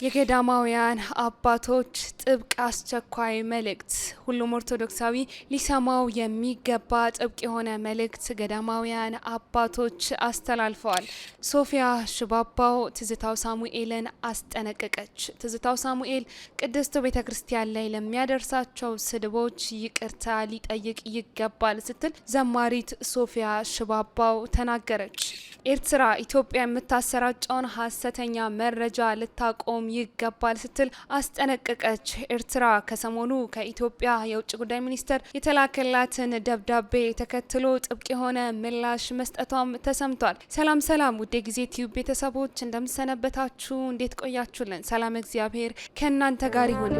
የገዳማውያን አባቶች ጥብቅ አስቸኳይ መልእክት፣ ሁሉም ኦርቶዶክሳዊ ሊሰማው የሚገባ ጥብቅ የሆነ መልእክት ገዳማውያን አባቶች አስተላልፈዋል። ሶፊያ ሽባባው ትዝታው ሳሙኤልን አስጠነቀቀች። ትዝታው ሳሙኤል ቅድስት ቤተ ክርስቲያን ላይ ለሚያደርሳቸው ስድቦች ይቅርታ ሊጠይቅ ይገባል ስትል ዘማሪት ሶፊያ ሽባባው ተናገረች። ኤርትራ ኢትዮጵያ የምታሰራጨውን ሀሰተኛ መረጃ ልታቆም ይገባል ስትል አስጠነቀቀች። ኤርትራ ከሰሞኑ ከኢትዮጵያ የውጭ ጉዳይ ሚኒስቴር የተላከላትን ደብዳቤ ተከትሎ ጥብቅ የሆነ ምላሽ መስጠቷም ተሰምቷል። ሰላም ሰላም፣ ውድ ጊዜ ቲዩብ ቤተሰቦች እንደምሰነበታችሁ፣ እንዴት ቆያችሁልን? ሰላም እግዚአብሔር ከእናንተ ጋር ይሁን።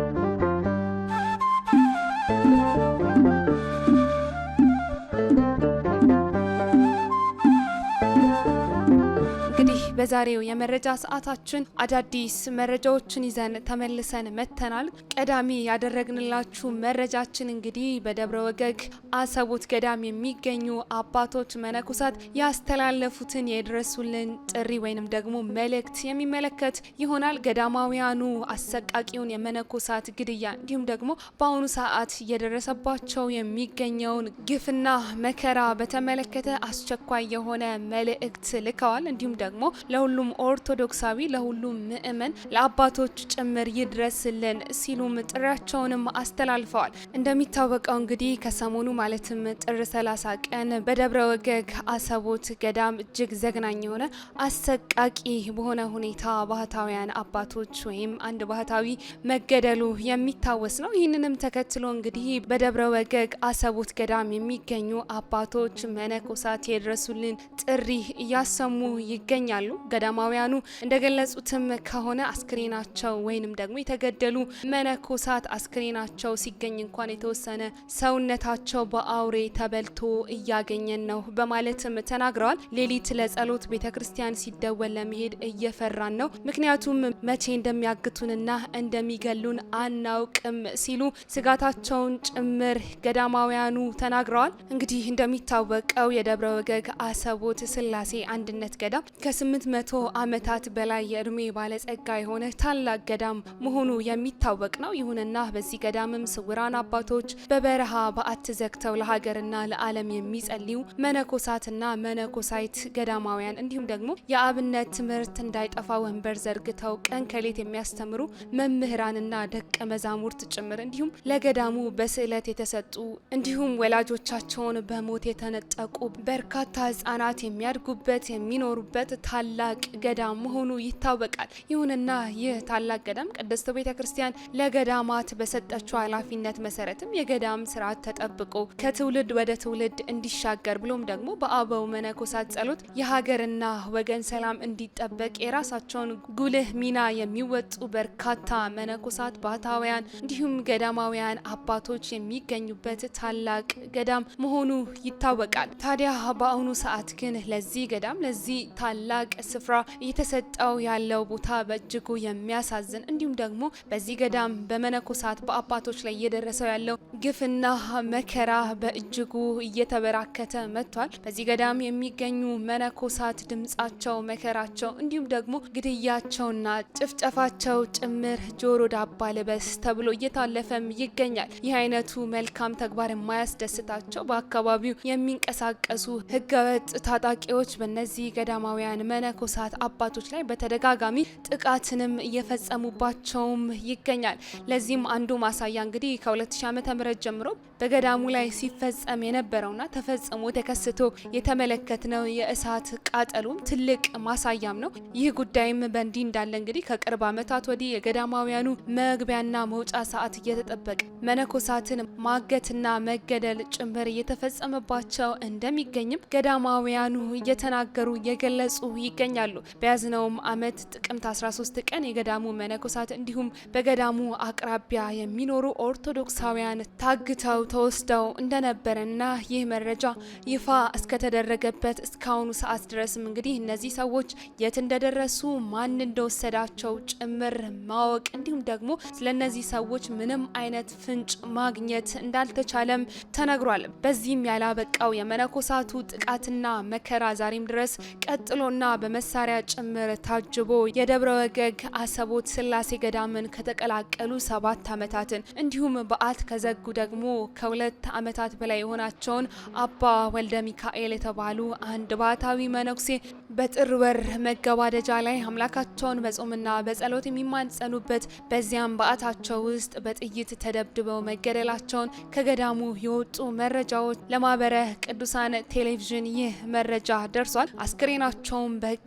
በዛሬው የመረጃ ሰዓታችን አዳዲስ መረጃዎችን ይዘን ተመልሰን መተናል። ቀዳሚ ያደረግንላችሁ መረጃችን እንግዲህ በደብረ ወገግ አሰቦት ገዳም የሚገኙ አባቶች መነኮሳት ያስተላለፉትን የድረሱልን ጥሪ ወይንም ደግሞ መልእክት የሚመለከት ይሆናል። ገዳማውያኑ አሰቃቂውን የመነኮሳት ግድያ እንዲሁም ደግሞ በአሁኑ ሰዓት እየደረሰባቸው የሚገኘውን ግፍና መከራ በተመለከተ አስቸኳይ የሆነ መልእክት ልከዋል። እንዲሁም ደግሞ ለሁሉም ኦርቶዶክሳዊ ለሁሉም ምእመን ለአባቶች ጭምር ይድረስልን ሲሉም ጥሪያቸውንም አስተላልፈዋል። እንደሚታወቀው እንግዲህ ከሰሞኑ ማለትም ጥር 30 ቀን በደብረ ወገግ አሰቦት ገዳም እጅግ ዘግናኝ የሆነ አሰቃቂ በሆነ ሁኔታ ባህታውያን አባቶች ወይም አንድ ባህታዊ መገደሉ የሚታወስ ነው። ይህንንም ተከትሎ እንግዲህ በደብረ ወገግ አሰቦት ገዳም የሚገኙ አባቶች መነኮሳት የድረሱልን ጥሪ እያሰሙ ይገኛሉ። ገዳማውያኑ እንደገለጹትም ከሆነ አስክሬናቸው ወይንም ደግሞ የተገደሉ መነኮሳት አስክሬናቸው ሲገኝ እንኳን የተወሰነ ሰውነታቸው በአውሬ ተበልቶ እያገኘን ነው በማለትም ተናግረዋል። ሌሊት ለጸሎት ቤተክርስቲያን ሲደወል ለመሄድ እየፈራን ነው፣ ምክንያቱም መቼ እንደሚያግቱንና እንደሚገሉን አናውቅም ሲሉ ስጋታቸውን ጭምር ገዳማውያኑ ተናግረዋል። እንግዲህ እንደሚታወቀው የደብረ ወገግ አሰቦት ስላሴ አንድነት ገዳም ከ800 ዓመታት በላይ የእድሜ ባለጸጋ የሆነ ታላቅ ገዳም መሆኑ የሚታወቅ ነው። ይሁንና በዚህ ገዳምም ስውራን አባቶች በበረሃ በዓት ዘግተው ለሀገርና ለዓለም የሚጸልዩ መነኮሳትና መነኮሳይት ገዳማውያን እንዲሁም ደግሞ የአብነት ትምህርት እንዳይጠፋ ወንበር ዘርግተው ቀን ከሌት የሚያስተምሩ መምህራንና ደቀ መዛሙርት ጭምር እንዲሁም ለገዳሙ በስዕለት የተሰጡ እንዲሁም ወላጆቻቸውን በሞት የተነጠቁ በርካታ ሕጻናት የሚያድጉበት የሚኖሩበት ታላቅ ገዳም መሆኑ ይታወቃል። ይሁንና ይህ ታላቅ ገዳም ቅድስት ቤተ ክርስቲያን ለገዳማት በሰጠችው ኃላፊነት መሰረትም የገዳም ስርዓት ተጠብቆ ከትውልድ ወደ ትውልድ እንዲሻገር ብሎም ደግሞ በአበው መነኮሳት ጸሎት የሀገርና ወገን ሰላም እንዲጠበቅ የራሳቸውን ጉልህ ሚና የሚወጡ በርካታ መነኮሳት ባህታውያን እንዲሁም ገዳማውያን አባቶች የሚገኙበት ታላቅ ገዳም መሆኑ ይታወቃል። ታዲያ በአሁኑ ሰዓት ግን ለዚህ ገዳም ለዚህ ታላቅ ስፍራ እየተሰጠው ያለው ቦታ በእጅጉ የሚያሳዝን እንዲሁም ደግሞ በዚህ ገዳም በመነኮሳት በአባቶች ላይ እየደረሰው ያለው ግፍና መከራ በእጅጉ እየተበራከተ መጥቷል። በዚህ ገዳም የሚገኙ መነኮሳት ድምጻቸው፣ መከራቸው እንዲሁም ደግሞ ግድያቸውና ጭፍጨፋቸው ጭምር ጆሮ ዳባ ልበስ ተብሎ እየታለፈም ይገኛል። ይህ አይነቱ መልካም ተግባር የማያስደስታቸው በአካባቢው የሚንቀሳቀሱ ህገወጥ ታጣቂዎች በእነዚህ ገዳማውያን መነኮሳት አባቶች ላይ በተደጋጋሚ ጥቃትንም እየፈጸሙባቸውም ይገኛል። ለዚህም አንዱ ማሳያ እንግዲህ ከ2000 ዓመተ ምህረት ጀምሮ በገዳሙ ላይ ሲፈጸም የነበረውና ተፈጽሞ ተከስቶ የተመለከትነው የእሳት ቃጠሎም ትልቅ ማሳያም ነው። ይህ ጉዳይም በእንዲህ እንዳለ እንግዲህ ከቅርብ ዓመታት ወዲህ የገዳማውያኑ መግቢያና መውጫ ሰዓት እየተጠበቀ መነኮሳትን ማገትና መገደል ጭምር እየተፈጸመባቸው እንደሚገኝም ገዳማውያኑ እየተናገሩ የገለጹ ይገኛሉ። በያዝነውም ዓመት ጥቅምት 13 ቀን የገዳሙ መነኮሳት እንዲሁም በገዳሙ አቅራቢያ የሚኖሩ ኦርቶዶክሳውያን ታግተው ተወስደው እንደነበረና ይህ መረጃ ይፋ እስከተደረገበት እስካሁኑ ሰዓት ድረስም እንግዲህ እነዚህ ሰዎች የት እንደደረሱ ማን እንደወሰዳቸው ጭምር ማወቅ እንዲሁም ደግሞ ስለነዚህ ሰዎች ምንም አይነት ፍንጭ ማግኘት እንዳልተቻለም ተነግሯል። በዚህም ያላበቃው የመነኮሳቱ ጥቃትና መከራ ዛሬም ድረስ ቀጥሎና መሳሪያ ጭምር ታጅቦ የደብረ ወገግ አሰቦት ስላሴ ገዳምን ከተቀላቀሉ 7 ዓመታትን እንዲሁም በዓት ከዘጉ ደግሞ ከ2 ዓመታት በላይ የሆናቸውን አባ ወልደ ሚካኤል የተባሉ አንድ ባታዊ መነኩሴ በጥር ወር መገባደጃ ላይ አምላካቸውን በጾምና በጸሎት የሚማጸኑበት በዚያም በዓታቸው ውስጥ በጥይት ተደብድበው መገደላቸውን ከገዳሙ የወጡ መረጃዎች ለማህበረ ቅዱሳን ቴሌቪዥን ይህ መረጃ ደርሷል። አስክሬናቸውም በሕክምና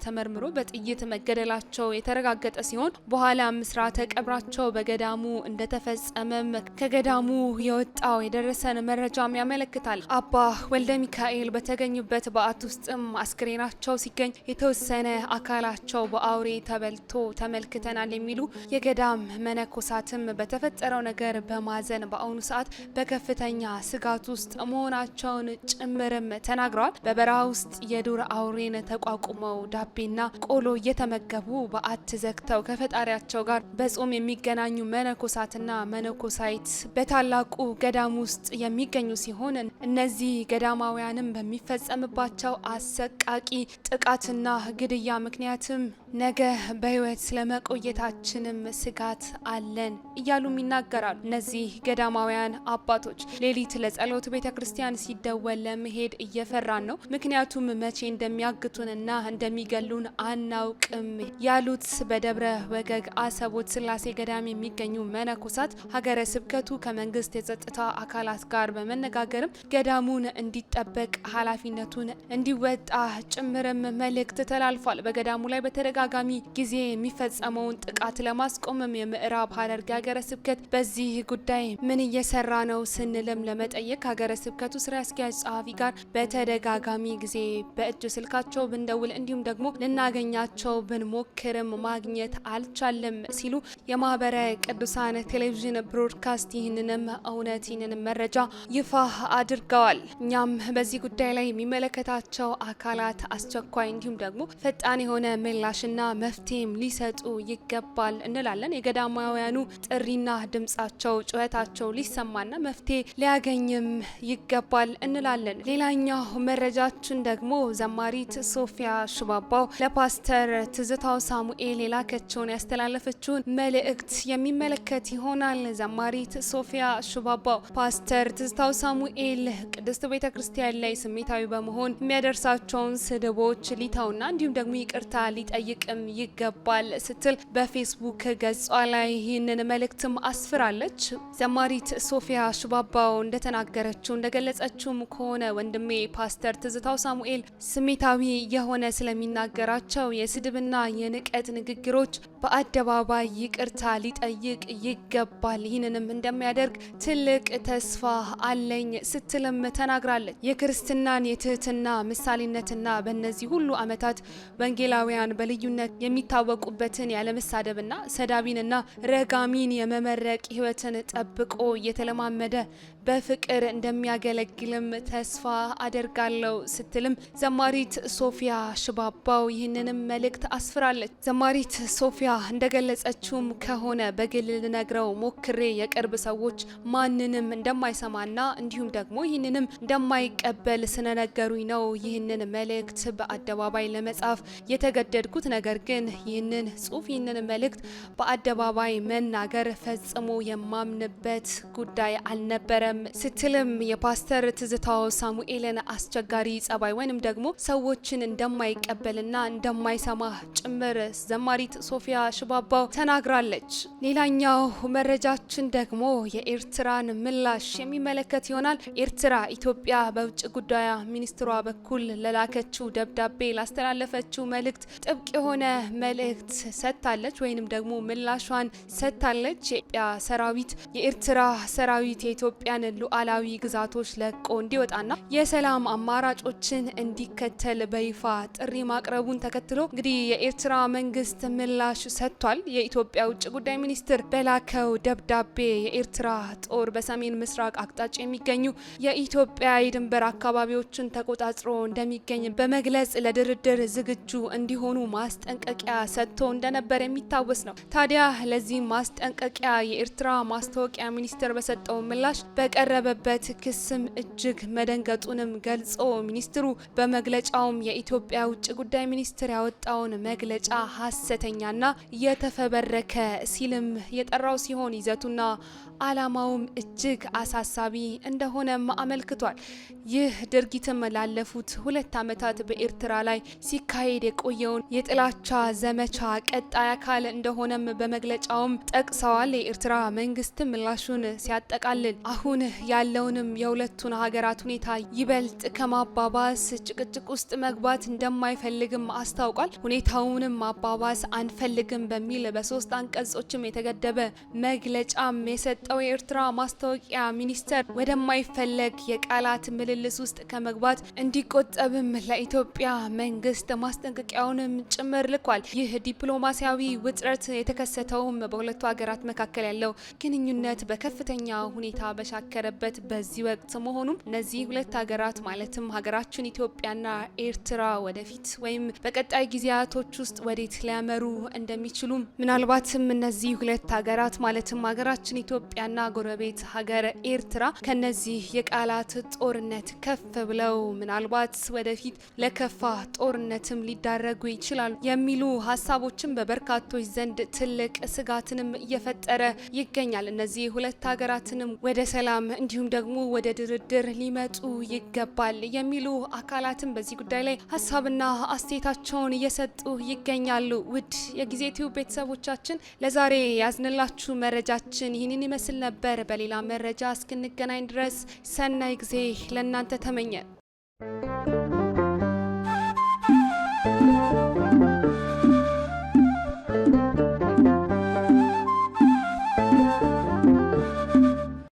ተመርምሮ በጥይት መገደላቸው የተረጋገጠ ሲሆን በኋላም ስርዓተ ቀብራቸው በገዳሙ እንደተፈጸመም ከገዳሙ የወጣው የደረሰን መረጃም ያመለክታል። አባ ወልደ ሚካኤል በተገኙበት በዓት ውስጥም አስክሬናቸው ሲገኝ የተወሰነ አካላቸው በአውሬ ተበልቶ ተመልክተናል የሚሉ የገዳም መነኮሳትም በተፈጠረው ነገር በማዘን በአሁኑ ሰዓት በከፍተኛ ስጋት ውስጥ መሆናቸውን ጭምርም ተናግረዋል። በበረሃ ውስጥ የዱር አውሬን ተቋቁመው ዳቤና ቆሎ እየተመገቡ በዓት ዘግተው ከፈጣሪያቸው ጋር በጾም የሚገናኙ መነኮሳትና መነኮሳይት በታላቁ ገዳም ውስጥ የሚገኙ ሲሆን እነዚህ ገዳማውያንም በሚፈጸምባቸው አሰቃቂ ጥቃትና ግድያ ምክንያትም ነገ በህይወት ስለመቆየታችንም ስጋት አለን እያሉም ይናገራሉ። እነዚህ ገዳማውያን አባቶች ሌሊት ለጸሎት ቤተክርስቲያን ሲደወል ለመሄድ እየፈራን ነው፣ ምክንያቱም መቼ እንደሚያግቱንና እንደሚገሉን አናውቅም ያሉት በደብረ ወገግ አሰቦት ስላሴ ገዳም የሚገኙ መነኮሳት ሀገረ ስብከቱ ከመንግስት የጸጥታ አካላት ጋር በመነጋገርም ገዳሙን እንዲጠበቅ ኃላፊነቱን እንዲወጣ ጭምርም መልእክት ተላልፏል። በገዳሙ ላይ በተደጋጋሚ ጊዜ የሚፈጸመውን ጥቃት ለማስቆምም የምዕራብ ሐረርጌ ሀገረ ስብከት በዚህ ጉዳይ ምን እየሰራ ነው ስንልም ለመጠየቅ ሀገረ ስብከቱ ስራ አስኪያጅ ጸሐፊ ጋር በተደጋጋሚ ጊዜ በእጅ ስልካቸው ብንደውል እንዲሁም ደግሞ ልናገኛቸው ብንሞክርም ማግኘት አልቻለም ሲሉ የማህበረ ቅዱሳን ቴሌቪዥን ብሮድካስት ይህንንም መረጃ ይፋ አድርገዋል። እኛም በዚህ ጉዳይ ላይ የሚመለከታቸው አካላት አስቸኳይ እንዲሁም ደግሞ ፈጣን የሆነ ምላሽና መፍትሄም ሊሰጡ ይገባል እንላለን። የገዳማውያኑ ጥሪና ድምጻቸው ጩኸታቸው ሊሰማና መፍትሄ ሊያገኝም ይገባል እንላለን። ሌላኛው መረጃችን ደግሞ ዘማሪት ሶፊያ ሽባባው ለፓስተር ትዝታው ሳሙኤል የላከችውን ያስተላለፈችውን መልእክት የሚመለከት ይሆናል። ዘማሪት ሶፊያ ሽባባው ፓስተር ትዝታው ሳሙኤል ቅድስት ቤተ ክርስቲያን ላይ ስሜታዊ በመሆን የሚያደርሳቸውን ስድቦች ሊተውና እንዲሁም ደግሞ ይቅርታ ሊጠይቅም ይገባል ስትል በፌስቡክ ገጿ ላይ ይህንን መልእክትም አስፍራለች። ዘማሪት ሶፊያ ሽባባው እንደተናገረችው እንደገለጸችውም ከሆነ ወንድሜ ፓስተር ትዝታው ሳሙኤል ስሜታዊ የሆነ ስለሚናገራቸው የስድብና የንቀት ንግግሮች በአደባባይ ይቅርታ ሊጠይቅ ይገባል። ይህንንም እንደሚያደርግ ትልቅ ተስፋ አለኝ ስትልም ተናግራለች። የክርስትናን የትህትና ምሳሌነትና በእነዚህ ሁሉ ዓመታት ወንጌላውያን በልዩነት የሚታወቁበትን ያለመሳደብና ሰዳቢንና ረጋሚን የመመረቅ ሕይወትን ጠብቆ እየተለማመደ በፍቅር እንደሚያገለግልም ተስፋ አደርጋለሁ ስትልም ዘማሪት ሶፊያ ሽባባው ይህንንም መልእክት አስፍራለች። ዘማሪት ሶፊያ እንደገለጸችውም ከሆነ በግል ልነግረው ሞክሬ የቅርብ ሰዎች ማንንም እንደማይሰማና እንዲሁም ደግሞ ይህንንም እንደማይቀበል ስነነገሩኝ ነው ይህንን መልእክት በአደባባይ ለመጻፍ የተገደድኩት። ነገር ግን ይህንን ጽሁፍ ይህንን መልእክት በአደባባይ መናገር ፈጽሞ የማምንበት ጉዳይ አልነበረም ስትልም የፓስተር ትዝታው ሳሙኤልን አስቸጋሪ ጸባይ ወይንም ደግሞ ሰዎችን እንደማይቀበልና እንደማይሰማ ጭምር ዘማሪት ሶፊያ ሽባባው ተናግራለች። ሌላኛው መረጃችን ደግሞ የኤርትራን ምላሽ የሚመለከት ይሆናል። ኤርትራ ኢትዮጵያ በውጭ ጉዳይ ሚኒስትሯ በኩል ለላከችው ደብዳቤ ላስተላለፈችው መልእክት ጥብቅ የሆነ መልእክት ሰጥታለች ወይንም ደግሞ ምላሿን ሰጥታለች። የኢትዮጵያ ሰራዊት የኤርትራ ሰራዊት የኢትዮጵያን ሉዓላዊ ግዛቶች ለቆ እንዲወጣና የሰላም አማራጮችን እንዲከተል በይፋ ጥሪ ማቅረቡን ተከትሎ እንግዲህ የኤርትራ መንግስት ምላሽ ሰጥቷል። የኢትዮጵያ ውጭ ጉዳይ ሚኒስትር በላከው ደብዳቤ የኤርትራ ጦር በሰሜን ምስራቅ አቅጣጫ የሚገኙ የኢትዮጵያ የድንበር አካባቢዎችን ተቆጣጥሮ እንደሚገኝ በመግለጽ ለድርድር ዝግጁ እንዲሆኑ ማስጠንቀቂያ ሰጥቶ እንደነበር የሚታወስ ነው። ታዲያ ለዚህ ማስጠንቀቂያ የኤርትራ ማስታወቂያ ሚኒስቴር በሰጠው ምላሽ በቀረበበት ክስም እጅግ መደንገጡንም ገልጾ ሚኒስትሩ በመግለጫውም የኢትዮጵያ ውጭ ጉዳይ ሚኒስቴር ያወጣውን መግለጫ ሐሰተኛና የተፈበረከ ሲልም የጠራው ሲሆን ይዘቱና ዓላማውም እጅግ አሳሳቢ እንደሆነም አመልክቷል። ይህ ድርጊትም ላለፉት 2 ዓመታት በኤርትራ ላይ ሲካሄድ የቆየውን የጥላቻ ዘመቻ ቀጣይ አካል እንደሆነም በመግለጫውም ጠቅሰዋል። የኤርትራ መንግስት ምላሹን ሲያጠቃልል አሁን ያለውንም የሁለቱን ሀገራት ሁኔታ ይበልጥ ከማባባስ ጭቅጭቅ ውስጥ መግባት እንደማይፈልግም አስታውቋል። ሁኔታውንም ማባባስ አንፈልግም በሚል በ3 አንቀጾችም የተገደበ መግለጫም የሰጠው የኤርትራ ማስታወቂያ ሚኒስቴር ወደማይፈለግ የቃላት ምልልስ ውስጥ ከመግባት እንዲቆጠብም ለኢትዮጵያ መንግስት ማስጠንቀቂያውንም ጭምር ልኳል። ይህ ዲፕሎማሲያዊ ውጥረት የተከሰተውም በሁለቱ ሀገራት መካከል ያለው ግንኙነት በከፍተኛ ሁኔታ በሻከረበት በዚህ ወቅት መሆኑም እነዚህ ሁለት ሀገራት ማለትም ሀገራችን ኢትዮጵያና ኤርትራ ወደፊት ወይም በቀጣይ ጊዜያቶች ውስጥ ወዴት ሊያመሩ እንደሚችሉም ምናልባትም እነዚህ ሁለት ሀገራት ማለትም ሀገራችን ኢትዮጵያና ጎረቤት ሀገር ኤርትራ ከነዚህ የቃላት ጦርነት ከፍ ብለው ምናልባት ወደፊት ለከፋ ጦርነትም ሊዳረጉ ይችላሉ የሚሉ ሀሳቦችም በበርካቶች ዘንድ ትልቅ ስጋትንም እየፈጠረ ይገኛል። እነዚህ ሁለት ሀገራትንም ወደ ሰላም እንዲሁም ደግሞ ወደ ድርድር ሊመጡ ይገባል የሚሉ አካላትም በዚህ ጉዳይ ላይ ሀሳብና አስተያየታቸውን እየሰጡ ይገኛሉ። ውድ የጊዜ ቲዩብ ቤተሰቦቻችን ለዛሬ ያዝንላችሁ መረጃችን ይህንን ይመስል ነበር። በሌላ መረጃ እስክንገናኝ ድረስ ሰናይ ጊዜ ለእናንተ ተመኘ።